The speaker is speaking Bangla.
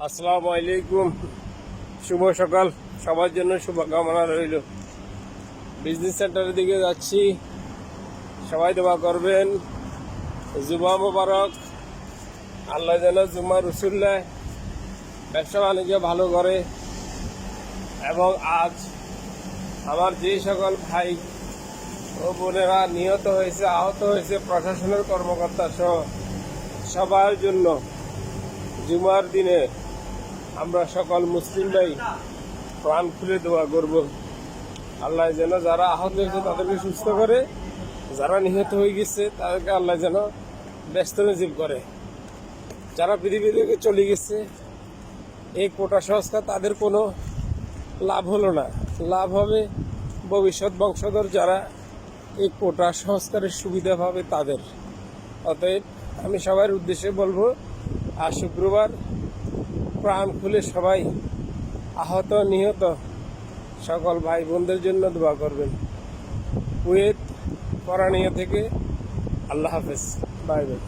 আসসালামু আলাইকুম। শুভ সকাল, সবার জন্য শুভকামনা রইল। বিজনেস সেন্টারের দিকে যাচ্ছি, সবাই দোয়া করবেন। জুমা মোবারক, আল্লাহ যেন জুমা রসুল্লাহ ব্যবসা বাণিজ্য ভালো করে। এবং আজ আমার যে সকল ভাই ও বোনেরা নিহত হয়েছে, আহত হয়েছে, প্রশাসনের কর্মকর্তা সহ সবার জন্য জুমার দিনে আমরা সকল মুসলিম ভাই প্রাণ খুলে দোয়া করব। আল্লাহ যেন যারা আহত হয়েছে তাদেরকে সুস্থ করে, যারা নিহত হয়ে গেছে তাদেরকে আল্লাহ যেন ব্যস্ত নজিব করে। যারা পৃথিবী থেকে চলে গেছে, এই কোটা সংস্কার তাদের কোনো লাভ হলো না। লাভ হবে ভবিষ্যৎ বংশধর যারা এই কোটা সংস্কারের সুবিধা পাবে তাদের। অতএব আমি সবার উদ্দেশ্যে বলবো, আর শুক্রবার প্রাণ খুলে সবাই আহত নিহত সকল ভাই বোনদের জন্য দোয়া করবেন। কুয়েত পরানিয়া থেকে আল্লাহ হাফেজ, বাই বাই।